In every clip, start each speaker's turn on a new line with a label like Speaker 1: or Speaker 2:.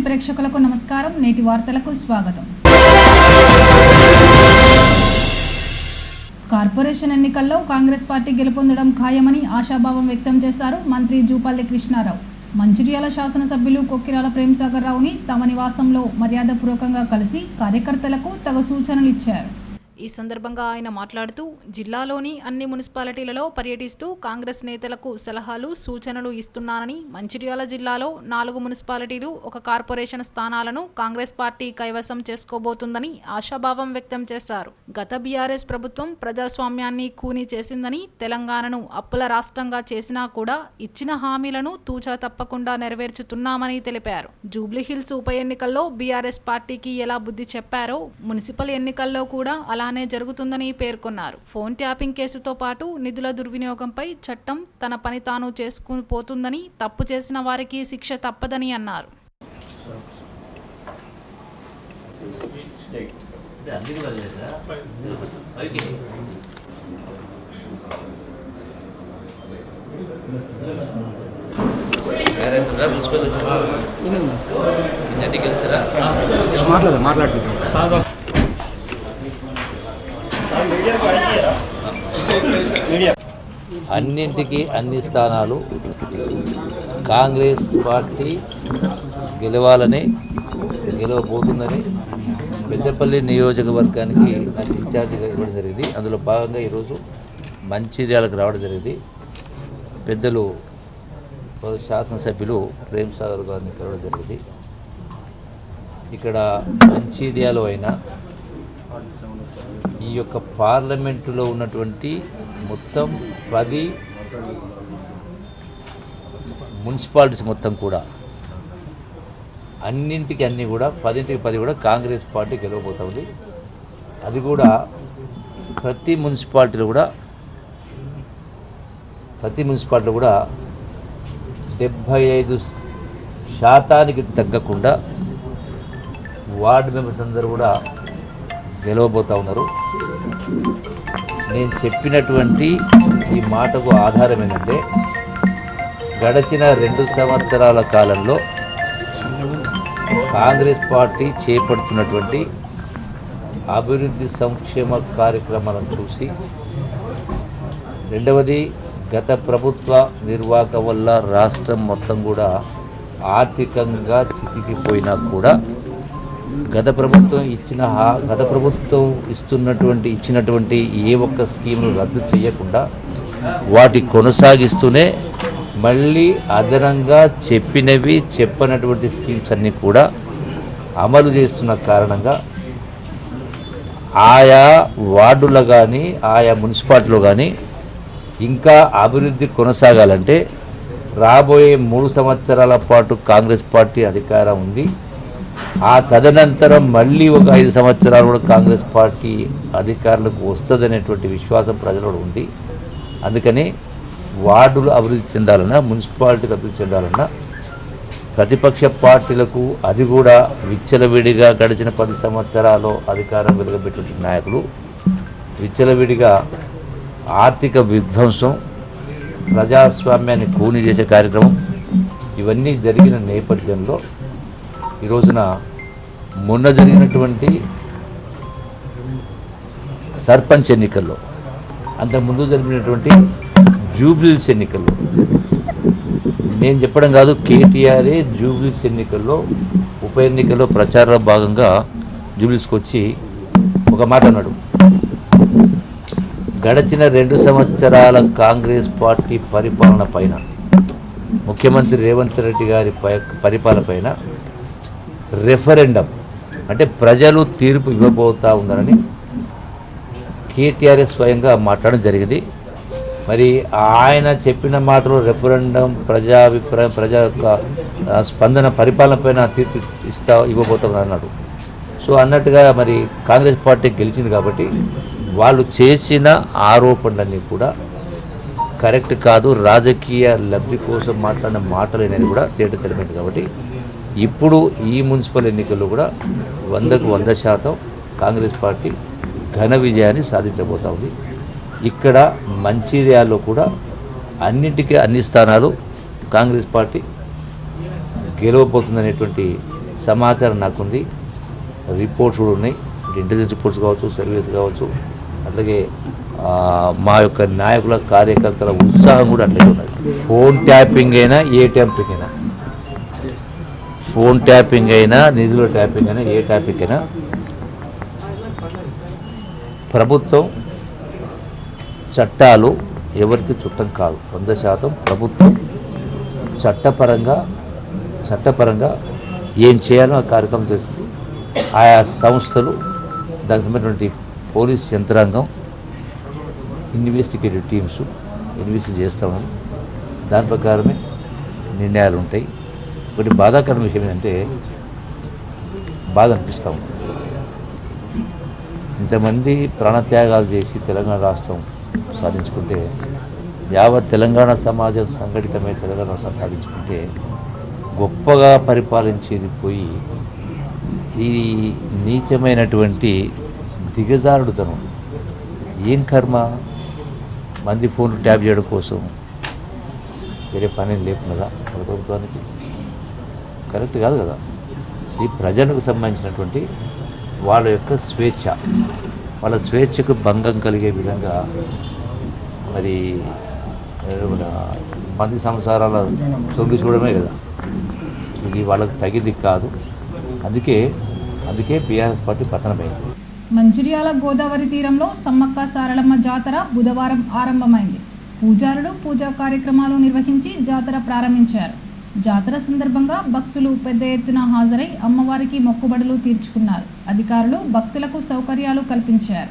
Speaker 1: ప్రేక్షకులకు నమస్కారం. నేటి వార్తలకు స్వాగతం. కార్పొరేషన్ ఎన్నికల్లో కాంగ్రెస్ పార్టీ గెలుపొందడం ఖాయమని ఆశాభావం వ్యక్తం చేశారు మంత్రి జూపల్లి కృష్ణారావు. మంచిర్యాల శాసనసభ్యులు కొక్కిరాల ప్రేమ్సాగర్ రావుని తమ నివాసంలో మర్యాదపూర్వకంగా కలిసి కార్యకర్తలకు తగు సూచనలు ఇచ్చారు. ఈ సందర్భంగా ఆయన మాట్లాడుతూ జిల్లాలోని అన్ని మున్సిపాలిటీలలో పర్యటిస్తూ కాంగ్రెస్ నేతలకు సలహాలు సూచనలు ఇస్తున్నానని, మంచిర్యాల జిల్లాలో 4 మున్సిపాలిటీలు, 1 కార్పొరేషన్ స్థానాలను కాంగ్రెస్ పార్టీ కైవసం చేసుకోబోతుందని ఆశాభావం వ్యక్తం చేశారు. గత బీఆర్ఎస్ ప్రభుత్వం ప్రజాస్వామ్యాన్ని ఖూనీ చేసిందని, తెలంగాణను అప్పుల రాష్ట్రంగా చేసినా కూడా ఇచ్చిన హామీలను తూచా తప్పకుండా నెరవేర్చుతున్నామని తెలిపారు. జూబ్లీహిల్స్ ఉప ఎన్నికల్లో బీఆర్ఎస్ పార్టీకి ఎలా బుద్ధి చెప్పారో మున్సిపల్ ఎన్నికల్లో కూడా అలానే జరుగుతుందని పేర్కొన్నారు. ఫోన్ ట్యాపింగ్ కేసుతో పాటు నిధుల దుర్వినియోగంపై చట్టం తన పని తాను చేసుకుని పోతుందని, తప్పు చేసిన వారికి శిక్ష తప్పదని అన్నారు.
Speaker 2: అన్నింటికి అన్ని స్థానాలు కాంగ్రెస్ పార్టీ గెలవాలని, గెలవబోతుందని పెద్దపల్లి నియోజకవర్గానికి నాకు ఇన్ఛార్జిగా ఇవ్వడం జరిగింది. అందులో భాగంగా ఈరోజు మంచిర్యాలకు రావడం జరిగింది. పెద్దలు శాసనసభ్యులు ప్రేమ్సాగర్ గారిని కలవడం జరిగింది. ఇక్కడ మంచిర్యాలో అయినా ఈ యొక్క పార్లమెంటులో ఉన్నటువంటి మొత్తం 10 మున్సిపాలిటీస్ మొత్తం కూడా అన్నింటికి అన్నీ కూడా 10కి 10 కూడా కాంగ్రెస్ పార్టీ గెలవబోతుంది. అది కూడా ప్రతి మున్సిపాలిటీలో కూడా 75% తగ్గకుండా వార్డు మెంబర్స్ అందరూ కూడా గెలవబోతూ ఉన్నారు. నేను చెప్పినటువంటి ఈ మాటకు ఆధారం ఏంటంటే, గడిచిన 2 సంవత్సరాల కాలంలో కాంగ్రెస్ పార్టీ చేపడుతున్నటువంటి అభివృద్ధి సంక్షేమ కార్యక్రమాలను చూసి, రెండవది గత ప్రభుత్వ నిర్వాహకం వల్ల రాష్ట్రం మొత్తం కూడా ఆర్థికంగా చితికిపోయినా కూడా గత ప్రభుత్వం ఇచ్చినటువంటి ఏ ఒక్క స్కీమ్ను రద్దు చేయకుండా వాటి కొనసాగిస్తూనే మళ్ళీ అదనంగా చెప్పనటువంటి స్కీమ్స్ అన్నీ కూడా అమలు చేస్తున్న కారణంగా ఆయా వార్డులో కానీ ఆయా మున్సిపాలిటీలో కానీ ఇంకా అభివృద్ధి కొనసాగాలంటే రాబోయే 3 సంవత్సరాల పాటు కాంగ్రెస్ పార్టీ అధికారం ఉంది. ఆ తదనంతరం మళ్ళీ ఒక 5 సంవత్సరాలు కూడా కాంగ్రెస్ పార్టీ అధికారులకు వస్తుందనేటువంటి విశ్వాసం ప్రజలలో ఉంది. అందుకని వార్డులు అభివృద్ధి చెందాలన్నా, మున్సిపాలిటీలు అభివృద్ధి చెందాలన్నా ప్రతిపక్ష పార్టీలకు, అది కూడా విచ్చలవిడిగా గడిచిన 10 సంవత్సరాలు అధికారం వెలుగబెట్టిన నాయకులు విచ్చలవిడిగా ఆర్థిక విధ్వంసం, ప్రజాస్వామ్యాన్ని ఖూనీ చేసే కార్యక్రమం ఇవన్నీ జరిగిన నేపథ్యంలో ఈ రోజున మొన్న జరిగినటువంటి సర్పంచ్ ఎన్నికల్లో, అంతకుముందు జరిగినటువంటి జూబ్లీహిల్స్ ఎన్నికల్లో, నేను చెప్పడం కాదు, కేటీఆరే జూబ్లీహిల్స్ ఎన్నికల్లో ఉప ఎన్నికల్లో ప్రచారంలో భాగంగా జూబ్లీహిల్స్కి వచ్చి ఒక మాట అన్నాడు. గడిచిన 2 సంవత్సరాల కాంగ్రెస్ పార్టీ పరిపాలన పైన, ముఖ్యమంత్రి రేవంత్ రెడ్డి గారి పరిపాలన పైన రెఫరెండం అంటే ప్రజలు తీర్పు ఇవ్వబోతా ఉన్నారని కేటీఆర్ స్వయంగా మాట్లాడడం జరిగింది. మరి ఆయన చెప్పిన మాటలు రెఫరెండం, ప్రజాభిప్రాయం, ప్రజా యొక్క స్పందన, పరిపాలన పైన తీర్పు ఇవ్వబోతున్నారు అన్నాడు. సో అన్నట్టుగా మరి కాంగ్రెస్ పార్టీ గెలిచింది కాబట్టి వాళ్ళు చేసిన ఆరోపణలన్నీ కూడా కరెక్ట్ కాదు, రాజకీయ లబ్ధి కోసం మాట్లాడిన మాటలు అనేది కూడా తేట తెలియదు. కాబట్టి ఇప్పుడు ఈ మున్సిపల్ ఎన్నికల్లో కూడా 100కు 100% కాంగ్రెస్ పార్టీ ఘన విజయాన్ని సాధించబోతా ఉంది. ఇక్కడ మంచిర్యాలలో కూడా అన్నిటికీ అన్ని స్థానాలు కాంగ్రెస్ పార్టీ గెలవబోతుందనేటువంటి సమాచారం నాకుంది, రిపోర్ట్స్ కూడా ఉన్నాయి. ఇంటెలిజెన్స్ రిపోర్ట్స్ కావచ్చు, సర్వీస్ కావచ్చు, అట్లాగే మా యొక్క నాయకుల కార్యకర్తల ఉత్సాహం కూడా అట్లే ఉన్నది. ఫోన్ ట్యాపింగ్ అయినా ఏ ట్యాపింగ్ అయినా, ఫోన్ ట్యాపింగ్ అయినా నిధుల ట్యాపింగ్ అయినా ఏ ట్యాపింగ్ అయినా ప్రభుత్వం చట్టాలు ఎవరికి చుట్టం కాదు. 100% ప్రభుత్వం చట్టపరంగా ఏం చేయాలో ఆ కార్యక్రమం చేస్తుంది. ఆయా సంస్థలు దానికి సంబంధించినటువంటి పోలీస్ యంత్రాంగం, ఇన్వెస్టిగేటివ్ టీమ్స్ ఇన్వెస్టిగేట్ చేస్తామని దాని ప్రకారమే నిర్ణయాలు ఉంటాయి. ఒకటి బాధాకరమైన విషయం ఏంటంటే బాధ అనిపిస్తూ ఉంది. ఇంతమంది ప్రాణత్యాగాలు చేసి తెలంగాణ రాష్ట్రం సాధించుకుంటే, యావత్ తెలంగాణ సమాజం సంఘటితమై తెలంగాణ రాష్ట్రం సాధించుకుంటే గొప్పగా పరిపాలించేది పోయి ఈ నీచమైనటువంటి దిగజారుడుతనం. ఏం కర్మ? మంది ఫోన్లు ట్యాప్ చేయడం కోసం వేరే పని లేకున్నదా ప్రభుత్వానికి? కరెక్ట్ కాదు కదా. ఈ ప్రజలకు సంబంధించినటువంటి వాళ్ళ యొక్క స్వేచ్ఛ, వాళ్ళ స్వేచ్ఛకు భంగం కలిగే విధంగా మరి మంది సంసారాల తొంగి చూడమే కదా, ఇది వాళ్ళకు తగింది కాదు. అందుకే బీఆర్ఎస్ పార్టీ పతనమైంది.
Speaker 1: మంచిర్యాల గోదావరి తీరంలో సమ్మక్క సారలమ్మ జాతర బుధవారం ఆరంభమైంది. పూజారులు పూజా కార్యక్రమాలు నిర్వహించి జాతర ప్రారంభించారు. జాతర సందర్భంగా భక్తులు పెద్ద ఎత్తున హాజరై అమ్మవారికి మొక్కుబడులు తీర్చుకున్నారు. అధికారులు భక్తులకు సౌకర్యాలు కల్పించారు.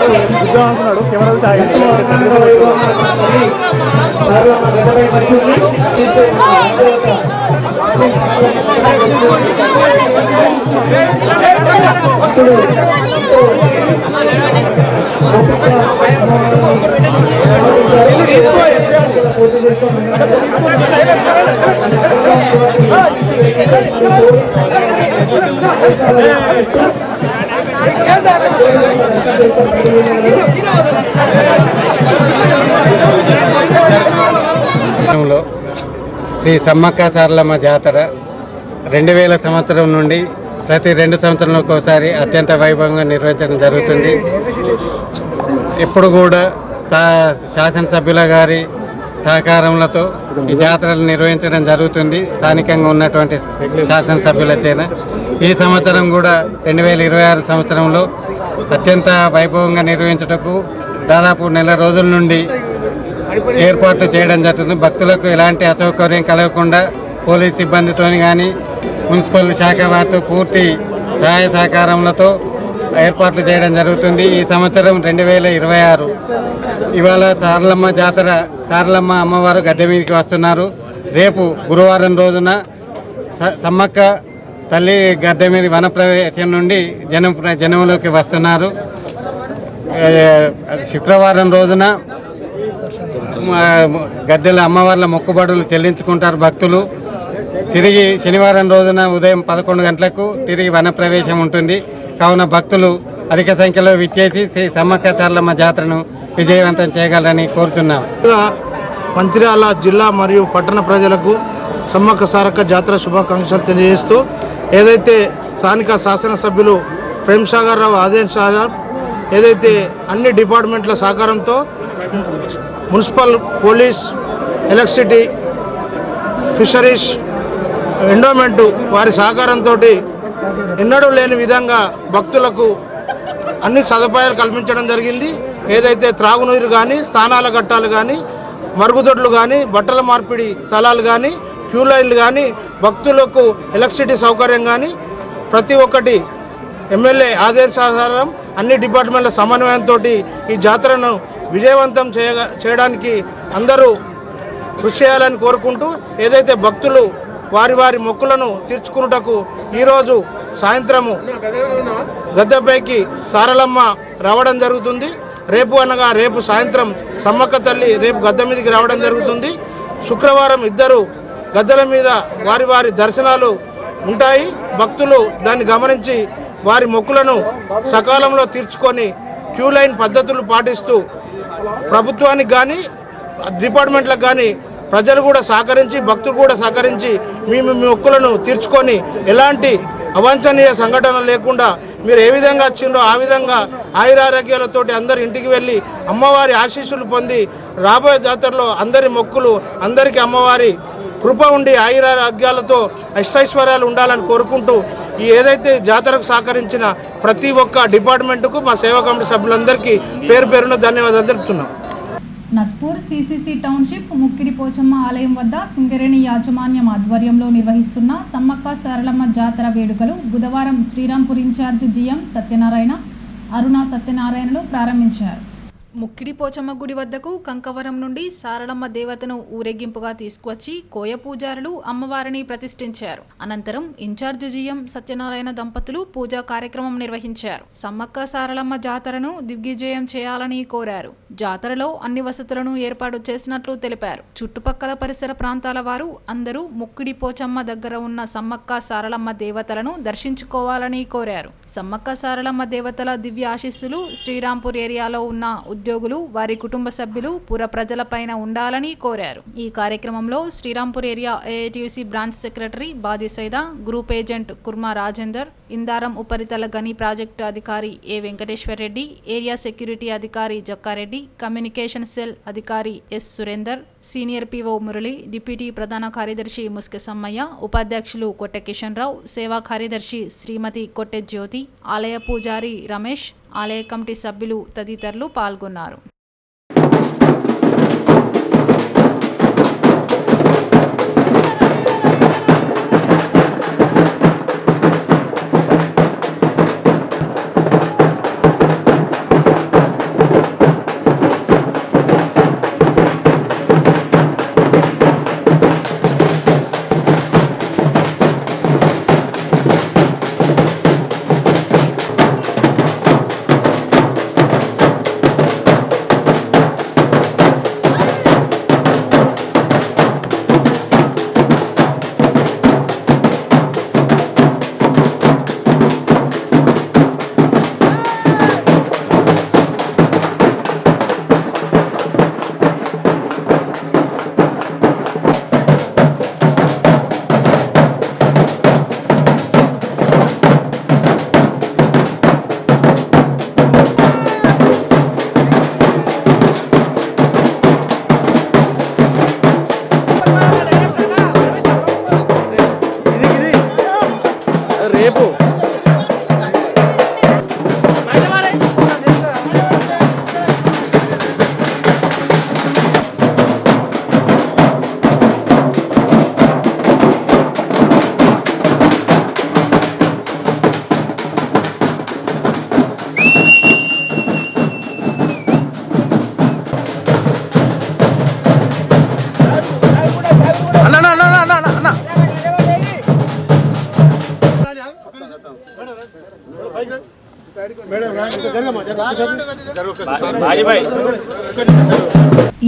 Speaker 3: అనుకున్నాడు కెమెరా
Speaker 4: శ్రీ సమ్మక్క సారలమ్మ జాతర 2000 సంవత్సరం నుండి ప్రతి 2 సంవత్సరాలకు ఒకసారి అత్యంత వైభవంగా నిర్వహించడం జరుగుతుంది. ఎప్పుడు కూడా శాసనసభ్యుల గారి సహకారములతో ఈ జాతరలు నిర్వహించడం జరుగుతుంది స్థానికంగా ఉన్నటువంటి శాసనసభ్యులతోనే. ఈ సంవత్సరం కూడా 2026 సంవత్సరంలో అత్యంత వైభవంగా నిర్వహించుటకు దాదాపు నెల రోజుల నుండి ఏర్పాట్లు చేయడం జరుగుతుంది. భక్తులకు ఎలాంటి అసౌకర్యం కలగకుండా పోలీస్ సిబ్బందితో కానీ మున్సిపల్ శాఖ వారితో పూర్తి సహాయ సహకారములతో ఏర్పాట్లు చేయడం జరుగుతుంది. ఈ సంవత్సరం 2026 ఇవాళ సారలమ్మ జాతర, సారలమ్మ అమ్మవారు గద్దె మీదకి వస్తున్నారు. రేపు గురువారం రోజున సమ్మక్క తల్లి గద్దె మీద వనప్రవేశం నుండి జనంలోకి వస్తున్నారు. శుక్రవారం రోజున గద్దెల అమ్మవార్ల మొక్కుబడులు చెల్లించుకుంటారు భక్తులు. తిరిగి శనివారం రోజున ఉదయం 11 గంటలకు తిరిగి వనప్రవేశం ఉంటుంది. కావున భక్తులు అధిక సంఖ్యలో విచ్చేసి శ్రీ సమ్మక్క సారలమ్మ జాతరను విజయవంతం చేయగలరని కోరుతున్నాం.
Speaker 3: మంచిర్యాల జిల్లా మరియు పట్టణ ప్రజలకు సమ్మక్క సారక్క జాతర శుభాకాంక్షలు తెలియజేస్తూ, ఏదైతే స్థానిక శాసనసభ్యులు ప్రేమ్సాగర్ రావు ఆదేశాల ఏదైతే అన్ని డిపార్ట్మెంట్ల సహకారంతో municipal, police, electricity, fisheries, endowment వారి సహకారంతో ఎన్నడూ లేని విధంగా భక్తులకు అన్ని సదుపాయాలు కల్పించడం జరిగింది. ఏదైతే త్రాగునీరు కానీ, స్నానాల ఘట్టాలు కానీ, మరుగుదొడ్లు కానీ, బట్టల మార్పిడి స్థలాలు కానీ, క్యూ లైన్లు కానీ, భక్తులకు ఎలక్ట్రిసిటీ సౌకర్యం కానీ ప్రతి ఒక్కటి ఎమ్మెల్యే ఆదేశానుసారం అన్ని డిపార్ట్మెంట్ల సమన్వయంతో ఈ జాతరను విజయవంతం చేయడానికి అందరూ కృషి చేయాలని కోరుకుంటూ, ఏదైతే భక్తులు వారి వారి మొక్కులను తీర్చుకున్నటకు ఈరోజు సాయంత్రము గద్దెపైకి సారలమ్మ రావడం జరుగుతుంది. రేపు సాయంత్రం సమ్మక్క తల్లి రేపు గద్దె మీదకి రావడం జరుగుతుంది. శుక్రవారం ఇద్దరు గద్దెల మీద వారి వారి దర్శనాలు ఉంటాయి. భక్తులు దాన్ని గమనించి వారి మొక్కులను సకాలంలో తీర్చుకొని క్యూ లైన్ పద్ధతులు పాటిస్తూ ప్రభుత్వానికి కానీ డిపార్ట్మెంట్లకు కానీ ప్రజలు కూడా సహకరించి, భక్తులు కూడా సహకరించి మీ మొక్కులను తీర్చుకొని ఎలాంటి అవాంఛనీయ సంఘటన లేకుండా మీరు ఏ విధంగా వచ్చిండ్రో ఆ విధంగా ఆయురారోగ్యాలతోటి అందరి ఇంటికి వెళ్ళి అమ్మవారి ఆశీస్సులు పొంది రాబోయే జాతరలో అందరి మొక్కులు అందరికీ అమ్మవారి కృప ఉండి ఆయురారోగ్యాలతో అష్టైశ్వర్యాలు ఉండాలని కోరుకుంటూ, ఈ ఏదైతే జాతరకు సహకరించిన ప్రతి ఒక్క డిపార్ట్మెంటుకు మా సేవా కమిటీ సభ్యులందరికీ పేరు పేరున ధన్యవాదాలు తెలుపుతున్నాం.
Speaker 1: నస్పూర్ సిసిసి టౌన్షిప్ ముక్కిడి పోచమ్మ ఆలయం వద్ద సింగరేణి యాజమాన్యం ఆధ్వర్యంలో నిర్వహిస్తున్న సమ్మక్క సారలమ్మ జాతర వేడుకలు బుధవారం శ్రీరాంపూర్ ఇన్ఛార్జ్ జిఎం సత్యనారాయణ, అరుణ సత్యనారాయణలు ప్రారంభించారు. ముక్కిడి పోచమ్మ గుడి వద్దకు కంకవరం నుండి సారలమ్మ దేవతను ఊరేగింపుగా తీసుకువచ్చి కోయ పూజారులు అమ్మవారిని ప్రతిష్ఠించారు. అనంతరం ఇన్ఛార్జ్ జిఎం సత్యనారాయణ దంపతులు పూజా కార్యక్రమం నిర్వహించారు. సమ్మక్క సారలమ్మ జాతరను దిగ్విజయం చేయాలని కోరారు. జాతరలో అన్ని వసతులను ఏర్పాటు చేసినట్లు తెలిపారు. చుట్టుపక్కల పరిసర ప్రాంతాల వారు అందరూ ముక్కిడి పోచమ్మ దగ్గర ఉన్న సమ్మక్క సారలమ్మ దేవతలను దర్శించుకోవాలని కోరారు. సమ్మక్క సారలమ్మ దేవతల దివ్య ఆశీస్సులు శ్రీరాంపూర్ ఏరియాలో ఉన్న ఉద్యోగులు, వారి కుటుంబ సభ్యులు, పుర ప్రజలపైన ఉండాలని కోరారు. ఈ కార్యక్రమంలో Srirampur area AITUC branch secretary Badi Saida, group agent Kurma Rajender, Indaram ఉపరితల గని ప్రాజెక్టు అధికారి A Venkateshwar Reddy, area security అధికారి జక్కారెడ్డి, కమ్యూనికేషన్ సెల్ అధికారి S Surender, senior PO Murali, deputy ప్రధాన కార్యదర్శి ముస్కె సమ్మయ్య, ఉపాధ్యక్షులు కొట్టె కిషన్ రావు, సేవా కార్యదర్శి శ్రీమతి కొట్టె జ్యోతి, ఆలయ పూజారి రమేష్, ఆలయ కమిటీ సభ్యులు తదితరులు పాల్గొన్నారు.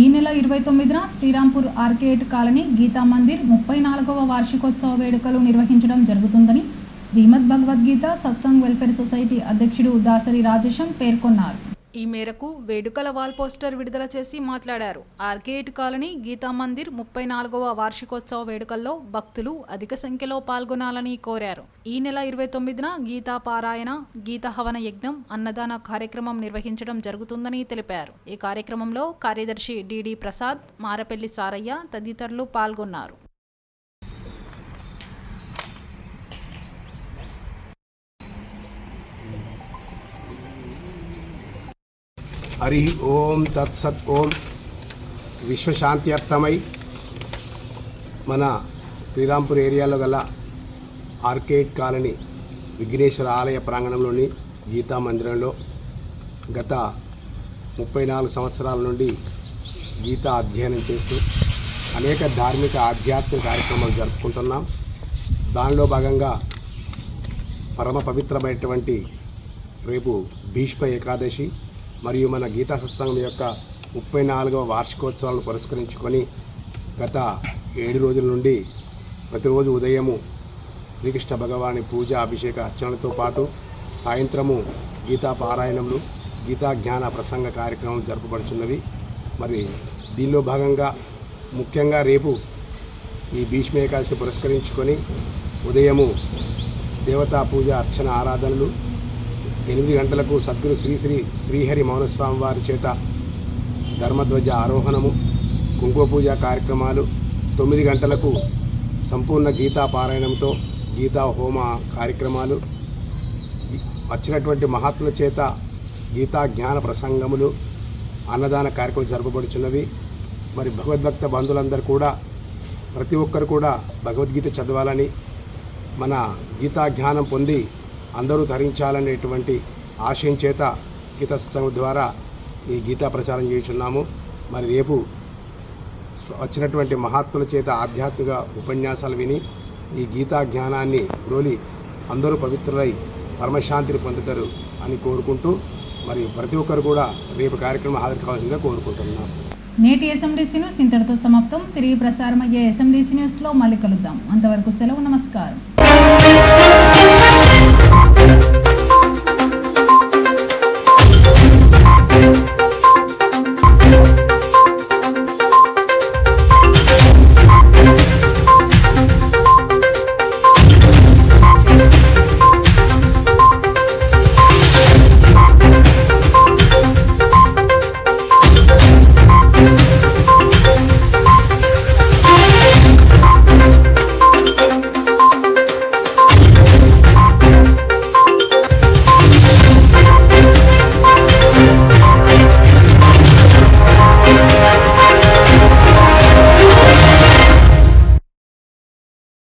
Speaker 1: ఈ నెల 29న శ్రీరాంపూర్ ఆర్కేడ్ కాలనీ గీతా మందిర్ 34వ వార్షికోత్సవ వేడుకలు నిర్వహించడం జరుగుతుందని శ్రీమద్ భగవద్గీత సత్సంగ్ వెల్ఫేర్ సొసైటీ అధ్యక్షుడు దాసరి రాజేశం పేర్కొన్నారు. ఈ మేరకు వేడుకల వాల్ పోస్టర్ విడుదల చేసి మాట్లాడారు. ఆర్కేడ్ కాలనీ గీతా మందిర్ 34వ వార్షికోత్సవ వేడుకల్లో భక్తులు అధిక సంఖ్యలో పాల్గొనాలని కోరారు. ఈ నెల 29న గీతా పారాయణ, గీత హవన యజ్ఞం, అన్నదాన కార్యక్రమం నిర్వహించడం జరుగుతుందని తెలిపారు. ఈ కార్యక్రమంలో కార్యదర్శి డిడి ప్రసాద్, మారపెల్లి సారయ్య తదితరులు పాల్గొన్నారు.
Speaker 5: హరి ఓం తత్సత్. ఓం విశ్వశాంతి అర్థమై మన శ్రీరాంపూర్ ఏరియాలో గల ఆర్కేడ్ కాలనీ విఘ్నేశ్వర ఆలయ ప్రాంగణంలోని గీతా మందిరంలో గత 34 సంవత్సరాల నుండి గీతా అధ్యయనం చేస్తూ అనేక ధార్మిక ఆధ్యాత్మిక కార్యక్రమాలు జరుపుకుంటున్నాం. దానిలో భాగంగా పరమ పవిత్రమైనటువంటి రేపు భీష్మ ఏకాదశి మరియు మన గీతా సత్సంగం యొక్క 34వ వార్షికోత్సవాలను పురస్కరించుకొని గత 7 రోజుల నుండి ప్రతిరోజు ఉదయము శ్రీకృష్ణ భగవాని పూజ, అభిషేక, అర్చనలతో పాటు సాయంత్రము గీతా పారాయణములు, గీతా జ్ఞాన ప్రసంగ కార్యక్రమం జరుపబడుచున్నవి. మరి దీనిలో భాగంగా ముఖ్యంగా రేపు ఈ భీష్మ ఏకాదశి పురస్కరించుకొని ఉదయము దేవతా పూజ, అర్చన, ఆరాధనలు, 8 గంటలకు సద్గురు శ్రీహరి మౌనస్వామి వారి చేత ధర్మధ్వజ ఆరోహణము, కుంకుమ పూజ కార్యక్రమాలు, 9 గంటలకు సంపూర్ణ గీతా పారాయణంతో గీతా హోమ కార్యక్రమాలు, వచ్చినటువంటి మహాత్ముల చేత గీతా జ్ఞాన ప్రసంగములు, అన్నదాన కార్యక్రమం జరపబడుచున్నవి. మరి భగవద్భక్త బంధువులందరూ కూడా ప్రతి ఒక్కరు కూడా భగవద్గీత చదవాలని, మన గీతా జ్ఞానం పొంది అందరూ ధరించాలనేటువంటి ఆశయం చేత గీతా సత్సంగం ద్వారా ఈ గీతా ప్రచారం చేస్తున్నాము. మరి రేపు వచ్చినటువంటి మహాత్ముల చేత ఆధ్యాత్మిక ఉపన్యాసాలు విని ఈ గీతా జ్ఞానాన్ని రోలి అందరూ పవిత్రులై పరమశాంతిని పొందుతారు అని కోరుకుంటూ మరి ప్రతి ఒక్కరు కూడా రేపు కార్యక్రమం హాజరు కావాల్సిందిగా కోరుకుంటున్నాం.
Speaker 1: నేటి ఎస్ఎండిసి న్యూస్ ఇంతటితో సమాప్తం. తిరిగి ప్రసారమయ్యే ఎస్ఎండిసి న్యూస్లో మళ్ళీ కలుద్దాం. అంతవరకు సెలవు. నమస్కారం.